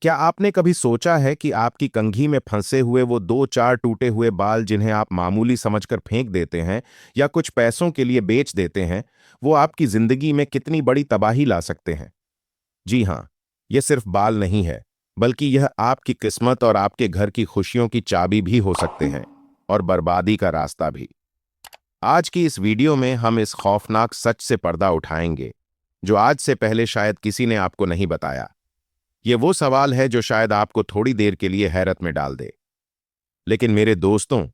क्या आपने कभी सोचा है कि आपकी कंघी में फंसे हुए वो दो चार टूटे हुए बाल जिन्हें आप मामूली समझकर फेंक देते हैं या कुछ पैसों के लिए बेच देते हैं, वो आपकी जिंदगी में कितनी बड़ी तबाही ला सकते हैं? जी हाँ, ये सिर्फ बाल नहीं है, बल्कि यह आपकी किस्मत और आपके घर की खुशियों की चाबी भी हो सकते हैं, और बर्बादी का रास्ता भी। आज की इस वीडियो में हम इस खौफनाक सच से पर्दा उठाएंगे, जो आज से पहले शायद किसी ने आपको नहीं बताया। ये वो सवाल है जो शायद आपको थोड़ी देर के लिए हैरत में डाल दे, लेकिन मेरे दोस्तों,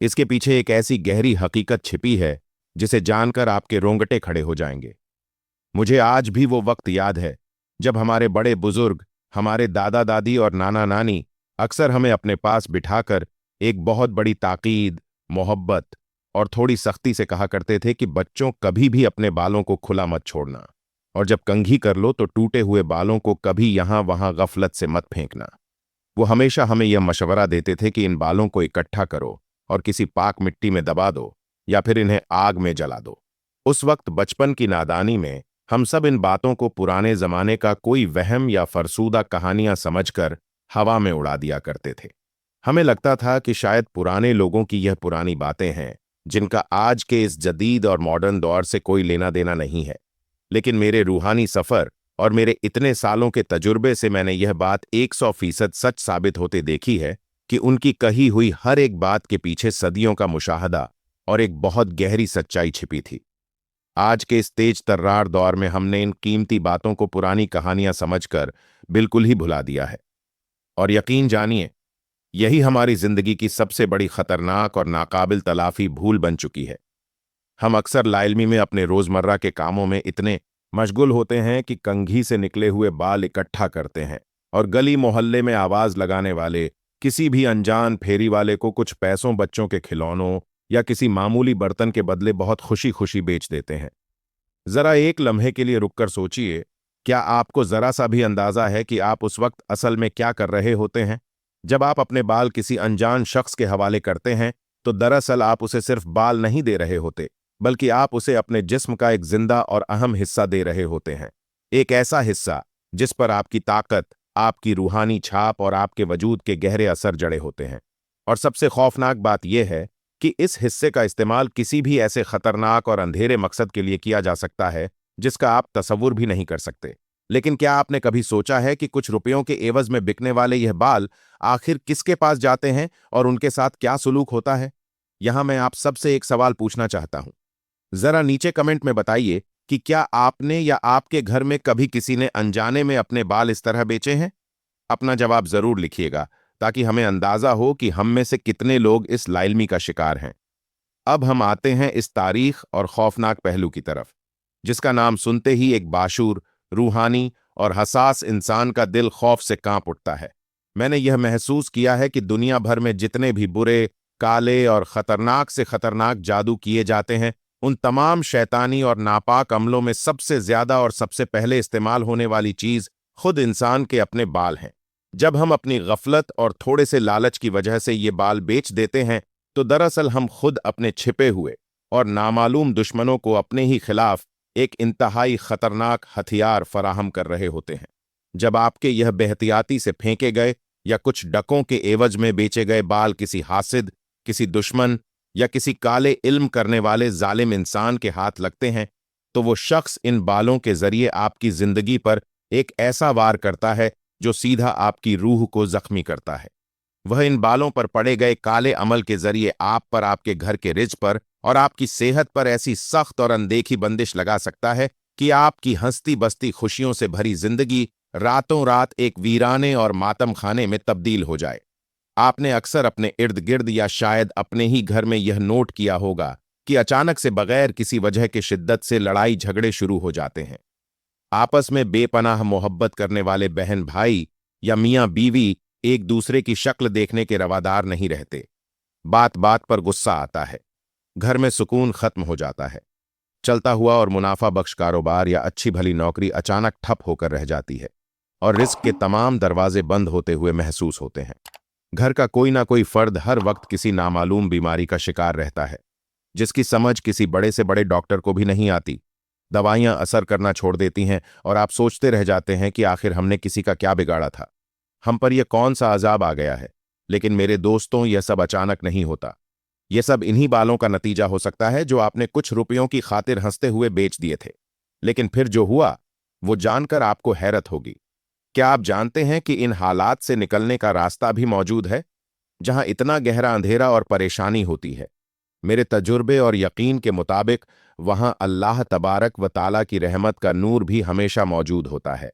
इसके पीछे एक ऐसी गहरी हकीकत छिपी है जिसे जानकर आपके रोंगटे खड़े हो जाएंगे। मुझे आज भी वो वक्त याद है जब हमारे बड़े बुजुर्ग, हमारे दादा दादी और नाना नानी अक्सर हमें अपने पास बिठाकर एक बहुत बड़ी ताकीद, मोहब्बत और थोड़ी सख्ती से कहा करते थे कि बच्चों, कभी भी अपने बालों को खुला मत छोड़ना, और जब कंघी कर लो तो टूटे हुए बालों को कभी यहां वहां गफलत से मत फेंकना। वो हमेशा हमें यह मशवरा देते थे कि इन बालों को इकट्ठा करो और किसी पाक मिट्टी में दबा दो या फिर इन्हें आग में जला दो। उस वक्त बचपन की नादानी में हम सब इन बातों को पुराने जमाने का कोई वहम या फरसूदा कहानियां समझकर हवा में उड़ा दिया करते थे। हमें लगता था कि शायद पुराने लोगों की यह पुरानी बातें हैं जिनका आज के इस जदीद और मॉडर्न दौर से कोई लेना देना नहीं है। लेकिन मेरे रूहानी सफर और मेरे इतने सालों के तजुर्बे से मैंने यह बात 100% सच साबित होते देखी है कि उनकी कही हुई हर एक बात के पीछे सदियों का मुशाहदा और एक बहुत गहरी सच्चाई छिपी थी। आज के इस तेज तर्रार दौर में हमने इन कीमती बातों को पुरानी कहानियां समझकर बिल्कुल ही भुला दिया है। और यकीन जानिए, यही हमारी जिंदगी की सबसे बड़ी खतरनाक और नाकाबिल तलाफी भूल बन चुकी है। हम अक्सर लाइल्मी में अपने रोजमर्रा के कामों में इतने मशगूल होते हैं कि कंघी से निकले हुए बाल इकट्ठा करते हैं और गली मोहल्ले में आवाज लगाने वाले किसी भी अनजान फेरी वाले को कुछ पैसों, बच्चों के खिलौनों या किसी मामूली बर्तन के बदले बहुत खुशी खुशी बेच देते हैं। जरा एक लम्हे के लिए रुककर सोचिए, क्या आपको जरा सा भी अंदाजा है कि आप उस वक्त असल में क्या कर रहे होते हैं? जब आप अपने बाल किसी अनजान शख्स के हवाले करते हैं, तो दरअसल आप उसे सिर्फ बाल नहीं दे रहे होते, बल्कि आप उसे अपने जिस्म का एक जिंदा और अहम हिस्सा दे रहे होते हैं। एक ऐसा हिस्सा जिस पर आपकी ताकत, आपकी रूहानी छाप और आपके वजूद के गहरे असर जड़े होते हैं। और सबसे खौफनाक बात यह है कि इस हिस्से का इस्तेमाल किसी भी ऐसे खतरनाक और अंधेरे मकसद के लिए किया जा सकता है जिसका आप तसव्वुर भी नहीं कर सकते। लेकिन क्या आपने कभी सोचा है कि कुछ रुपयों के एवज में बिकने वाले यह बाल आखिर किसके पास जाते हैं और उनके साथ क्या सुलूक होता है? यहां मैं आप सबसे एक सवाल पूछना चाहता हूं। जरा नीचे कमेंट में बताइए कि क्या आपने या आपके घर में कभी किसी ने अनजाने में अपने बाल इस तरह बेचे हैं? अपना जवाब जरूर लिखिएगा, ताकि हमें अंदाजा हो कि हम में से कितने लोग इस लाइल्मी का शिकार हैं। अब हम आते हैं इस तारीख और खौफनाक पहलू की तरफ, जिसका नाम सुनते ही एक बाशूर, रूहानी और हसास इंसान का दिल खौफ से कांप उठता है। मैंने यह महसूस किया है कि दुनिया भर में जितने भी बुरे, काले और खतरनाक से खतरनाक जादू किए जाते हैं, उन तमाम शैतानी और नापाक अमलों में सबसे ज्यादा और सबसे पहले इस्तेमाल होने वाली चीज खुद इंसान के अपने बाल हैं। जब हम अपनी गफलत और थोड़े से लालच की वजह से ये बाल बेच देते हैं, तो दरअसल हम खुद अपने छिपे हुए और नामालूम दुश्मनों को अपने ही खिलाफ एक इंतहाई खतरनाक हथियार फराहम कर रहे होते हैं। जब आपके यह बेहतियाती से फेंके गए या कुछ डकों के एवज में बेचे गए बाल किसी हासिद, किसी दुश्मन या किसी काले इल्म करने वाले जालिम इंसान के हाथ लगते हैं, तो वो शख्स इन बालों के जरिए आपकी जिंदगी पर एक ऐसा वार करता है जो सीधा आपकी रूह को जख्मी करता है। वह इन बालों पर पड़े गए काले अमल के जरिए आप पर, आपके घर के रिज पर और आपकी सेहत पर ऐसी सख्त और अनदेखी बंदिश लगा सकता है कि आपकी हंसती बसती खुशियों से भरी जिंदगी रातों रात एक वीराने और मातम खाने में तब्दील हो जाए। आपने अक्सर अपने इर्द गिर्द या शायद अपने ही घर में यह नोट किया होगा कि अचानक से बगैर किसी वजह के शिद्दत से लड़ाई झगड़े शुरू हो जाते हैं। आपस में बेपनाह मोहब्बत करने वाले बहन भाई या मियां बीवी एक दूसरे की शक्ल देखने के रवादार नहीं रहते। बात बात पर गुस्सा आता है, घर में सुकून खत्म हो जाता है, चलता हुआ और मुनाफा बख्श कारोबार या अच्छी भली नौकरी अचानक ठप होकर रह जाती है और रिस्क के तमाम दरवाजे बंद होते हुए महसूस होते हैं। घर का कोई ना कोई फर्द हर वक्त किसी नामालूम बीमारी का शिकार रहता है, जिसकी समझ किसी बड़े से बड़े डॉक्टर को भी नहीं आती। दवाइयां असर करना छोड़ देती हैं और आप सोचते रह जाते हैं कि आखिर हमने किसी का क्या बिगाड़ा था। हम पर यह कौन सा अजाब आ गया है। लेकिन मेरे दोस्तों, यह सब अचानक नहीं होता। यह सब इन्हीं बालों का नतीजा हो सकता है जो आपने कुछ रुपयों की खातिर हंसते हुए बेच दिए थे। लेकिन फिर जो हुआ, वो जानकर आपको हैरत होगी। क्या आप जानते हैं कि इन हालात से निकलने का रास्ता भी मौजूद है, जहां इतना गहरा अंधेरा और परेशानी होती है? मेरे तजुर्बे और यकीन के मुताबिक वहां अल्लाह तबारक व ताला की रहमत का नूर भी हमेशा मौजूद होता है।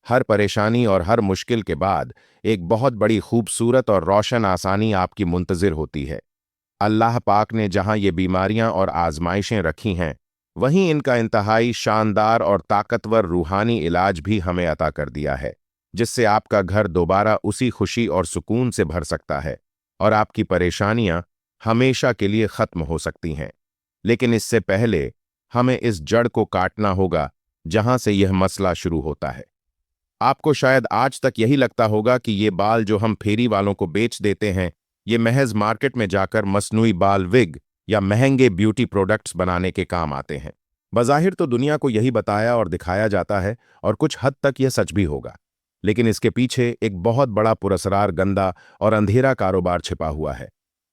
हर परेशानी और हर मुश्किल के बाद एक बहुत बड़ी खूबसूरत और रोशन आसानी आपकी मुंतजिर होती है। अल्लाह पाक ने जहां ये बीमारियां और आजमाइशें रखी हैं, वहीं इनका इंतहाई शानदार और ताकतवर रूहानी इलाज भी हमें अता कर दिया है, जिससे आपका घर दोबारा उसी खुशी और सुकून से भर सकता है और आपकी परेशानियां हमेशा के लिए खत्म हो सकती हैं। लेकिन इससे पहले हमें इस जड़ को काटना होगा जहां से यह मसला शुरू होता है। आपको शायद आज तक यही लगता होगा कि ये बाल जो हम फेरी वालों को बेच देते हैं, ये महज मार्केट में जाकर मसनूई बाल विग या महंगे ब्यूटी प्रोडक्ट्स बनाने के काम आते हैं। बज़ाहिर तो दुनिया को यही बताया और दिखाया जाता है, और कुछ हद तक यह सच भी होगा। लेकिन इसके पीछे एक बहुत बड़ा पुरस्कार गंदा और अंधेरा कारोबार छिपा हुआ है,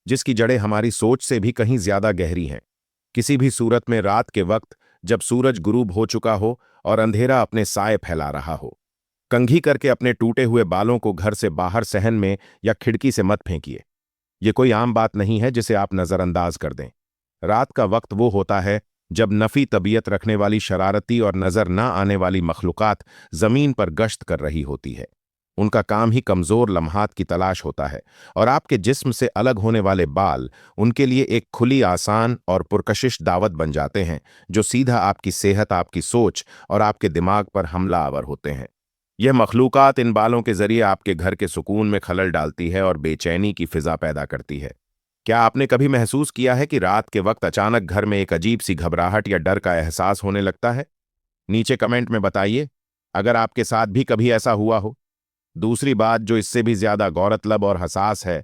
जिसकी जड़ें हमारी सोच से भी कहीं ज्यादा गहरी हैं। किसी भी सूरत में रात के वक्त, जब सूरज गुरूब हो चुका हो और अंधेरा अपने साए फैला रहा हो, कंघी करके अपने टूटे हुए बालों को घर से बाहर सहन में या खिड़की से मत फेंकिए। ये कोई आम बात नहीं है जिसे आप नजरअंदाज कर दें। रात का वक्त वो होता है जब नफी तबीयत रखने वाली शरारती और नजर ना आने वाली मखलूकात जमीन पर गश्त कर रही होती है। उनका काम ही कमजोर लम्हात की तलाश होता है, और आपके जिस्म से अलग होने वाले बाल उनके लिए एक खुली, आसान और पुरकशिश दावत बन जाते हैं, जो सीधा आपकी सेहत, आपकी सोच और आपके दिमाग पर हमला आवर होते हैं। यह मखलूकात इन बालों के जरिए आपके घर के सुकून में खलल डालती है और बेचैनी की फिजा पैदा करती है। क्या आपने कभी महसूस किया है कि रात के वक्त अचानक घर में एक अजीब सी घबराहट या डर का एहसास होने लगता है? नीचे कमेंट में बताइए अगर आपके साथ भी कभी ऐसा हुआ हो। दूसरी बात जो इससे भी ज्यादा गौरतलब और हसास है,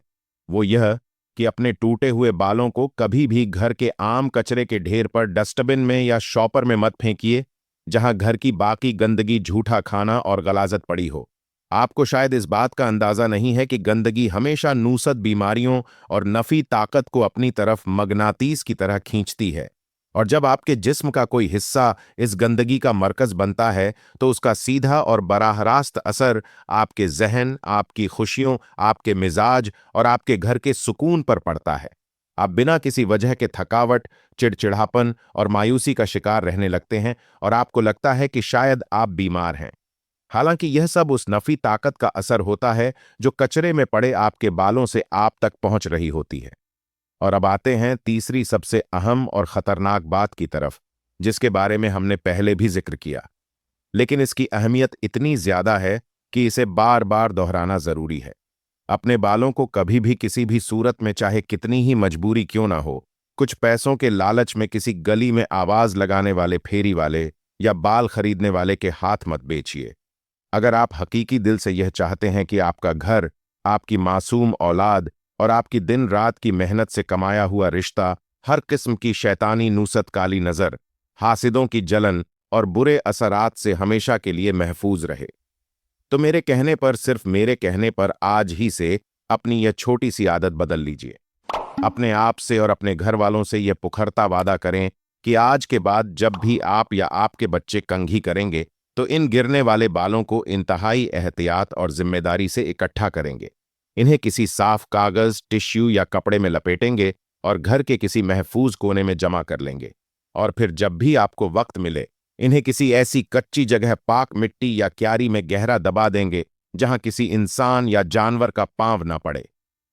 वो यह कि अपने टूटे हुए बालों को कभी भी घर के आम कचरे के ढेर पर, डस्टबिन में या शॉपर में मत फेंकिए, जहां घर की बाकी गंदगी, झूठा खाना और गलाजत पड़ी हो। आपको शायद इस बात का अंदाजा नहीं है कि गंदगी हमेशा नूसत बीमारियों और नफी ताकत को अपनी तरफ मगनातीस की तरह खींचती है। और जब आपके जिस्म का कोई हिस्सा इस गंदगी का मरकज बनता है, तो उसका सीधा और बराह रास्त असर आपके जहन, आपकी खुशियों, आपके मिजाज और आपके घर के सुकून पर पड़ता है। आप बिना किसी वजह के थकावट, चिड़चिड़ापन और मायूसी का शिकार रहने लगते हैं, और आपको लगता है कि शायद आप बीमार हैं। हालांकि यह सब उस नफी ताकत का असर होता है जो कचरे में पड़े आपके बालों से आप तक पहुंच रही होती है। और अब आते हैं तीसरी सबसे अहम और खतरनाक बात की तरफ, जिसके बारे में हमने पहले भी जिक्र किया, लेकिन इसकी अहमियत इतनी ज्यादा है कि इसे बार बार दोहराना जरूरी है। अपने बालों को कभी भी किसी भी सूरत में, चाहे कितनी ही मजबूरी क्यों ना हो, कुछ पैसों के लालच में किसी गली में आवाज लगाने वाले फेरी वाले या बाल खरीदने वाले के हाथ मत बेचिए। अगर आप हकीकी दिल से यह चाहते हैं कि आपका घर, आपकी मासूम औलाद और आपकी दिन रात की मेहनत से कमाया हुआ रिश्ता हर किस्म की शैतानी नूसत, काली नजर, हासिदों की जलन और बुरे असरात से हमेशा के लिए महफूज रहे, तो मेरे कहने पर, सिर्फ मेरे कहने पर आज ही से अपनी यह छोटी सी आदत बदल लीजिए। अपने आप से और अपने घर वालों से यह पुखरता वादा करें कि आज के बाद जब भी आप या आपके बच्चे कंघी करेंगे, तो इन गिरने वाले बालों को इंतहाई एहतियात और जिम्मेदारी से इकट्ठा करेंगे। इन्हें किसी साफ कागज, टिश्यू या कपड़े में लपेटेंगे और घर के किसी महफूज कोने में जमा कर लेंगे। और फिर जब भी आपको वक्त मिले, इन्हें किसी ऐसी कच्ची जगह, पाक मिट्टी या क्यारी में गहरा दबा देंगे जहां किसी इंसान या जानवर का पांव न पड़े।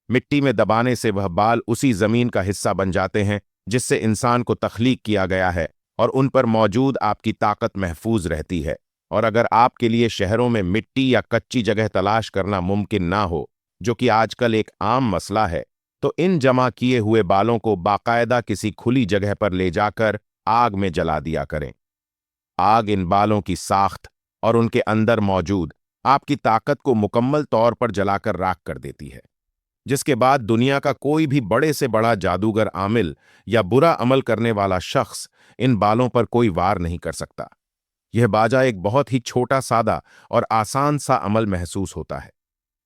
मिट्टी में दबाने से वह बाल उसी जमीन का हिस्सा बन जाते हैं जिससे इंसान को तख्लीक किया गया है, और उन पर मौजूद आपकी ताकत महफूज रहती है। और अगर आपके लिए शहरों में मिट्टी या कच्ची जगह तलाश करना मुमकिन ना हो, जो कि आजकल एक आम मसला है, तो इन जमा किए हुए बालों को बाकायदा किसी खुली जगह पर ले जाकर आग में जला दिया करें। आग इन बालों की साख्त और उनके अंदर मौजूद आपकी ताकत को मुकम्मल तौर पर जलाकर राख कर देती है, जिसके बाद दुनिया का कोई भी बड़े से बड़ा जादूगर, आमिल या बुरा अमल करने वाला शख्स इन बालों पर कोई वार नहीं कर सकता। यह बाजा एक बहुत ही छोटा, सादा और आसान सा अमल महसूस होता है,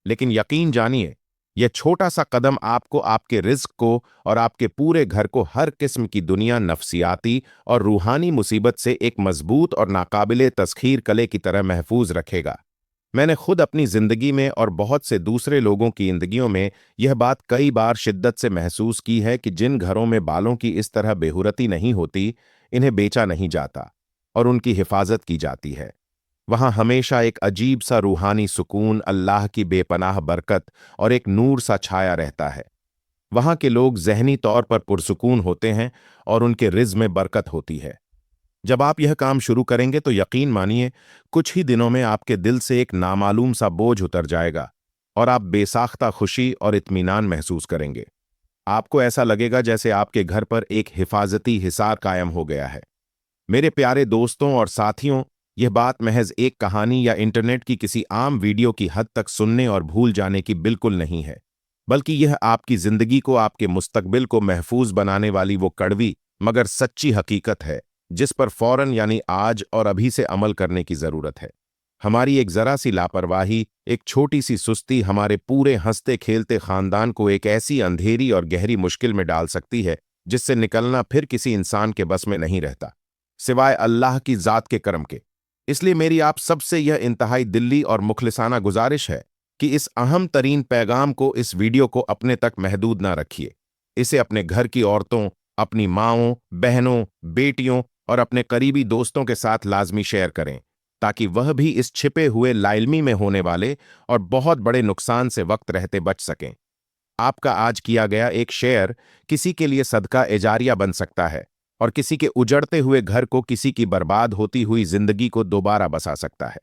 लेकिन यकीन जानिए, यह छोटा सा कदम आपको आपके रिस्क को और आपके पूरे घर को हर किस्म की दुनिया, नफ्सियाती और रूहानी मुसीबत से एक मजबूत और नाकाबिले तस्खीर कले की तरह महफूज रखेगा। मैंने खुद अपनी जिंदगी में और बहुत से दूसरे लोगों की जिंदगियों में यह बात कई बार शिद्दत से महसूस की है कि जिन घरों में बालों की इस तरह बेहुरती नहीं होती, इन्हें बेचा नहीं जाता और उनकी हिफाजत की जाती है। वहां हमेशा एक अजीब सा रूहानी सुकून, अल्लाह की बेपनाह बरकत और एक नूर सा छाया रहता है। वहां के लोग ज़हनी तौर पर पुरसुकून होते हैं और उनके रिज़्क़ में बरकत होती है। जब आप यह काम शुरू करेंगे तो यकीन मानिए, कुछ ही दिनों में आपके दिल से एक नामालूम सा बोझ उतर जाएगा और आप बेसाख्ता खुशी और इत्मीनान महसूस करेंगे। आपको ऐसा लगेगा जैसे आपके घर पर एक हिफाजती हिसार कायम हो गया है। मेरे प्यारे दोस्तों और साथियों, यह बात महज एक कहानी या इंटरनेट की किसी आम वीडियो की हद तक सुनने और भूल जाने की बिल्कुल नहीं है, बल्कि यह आपकी जिंदगी को, आपके मुस्तकबिल को महफूज बनाने वाली वो कड़वी मगर सच्ची हकीकत है जिस पर फौरन यानी आज और अभी से अमल करने की जरूरत है। हमारी एक जरा सी लापरवाही, एक छोटी सी सुस्ती हमारे पूरे हंसते खेलते खानदान को एक ऐसी अंधेरी और गहरी मुश्किल में डाल सकती है जिससे निकलना फिर किसी इंसान के बस में नहीं रहता, सिवाय अल्लाह की जात के करम के। इसलिए मेरी आप सबसे यह इंतहाई दिली और मुखलिसाना गुजारिश है कि इस अहम तरीन पैगाम को, इस वीडियो को अपने तक महदूद ना रखिए। इसे अपने घर की औरतों, अपनी माँओं, बहनों, बेटियों और अपने करीबी दोस्तों के साथ लाजमी शेयर करें, ताकि वह भी इस छिपे हुए लाइल्मी में होने वाले और बहुत बड़े नुकसान से वक्त रहते बच सकें। आपका आज किया गया एक शेयर किसी के लिए सदका एजारिया बन सकता है और किसी के उजड़ते हुए घर को, किसी की बर्बाद होती हुई जिंदगी को दोबारा बसा सकता है।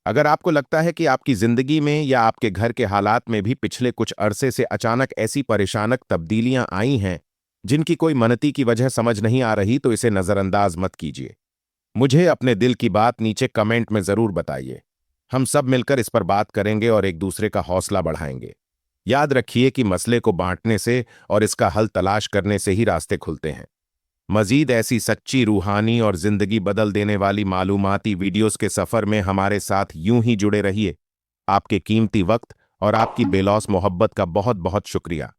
अगर आपको लगता है कि आपकी जिंदगी में या आपके घर के हालात में भी पिछले कुछ अरसे से अचानक ऐसी परेशानक तब्दीलियां आई हैं जिनकी कोई मनती की वजह समझ नहीं आ रही, तो इसे नजरअंदाज मत कीजिए। मुझे अपने दिल की बात नीचे कमेंट में जरूर बताइए। हम सब मिलकर इस पर बात करेंगे और एक दूसरे का हौसला बढ़ाएंगे। याद रखिए कि मसले को बांटने से और इसका हल तलाश करने से ही रास्ते खुलते हैं। मजीद ऐसी सच्ची, रूहानी और जिंदगी बदल देने वाली मालूमाती वीडियोस के सफर में हमारे साथ यूं ही जुड़े रहिए। आपके कीमती वक्त और आपकी बेलौस मोहब्बत का बहुत बहुत शुक्रिया।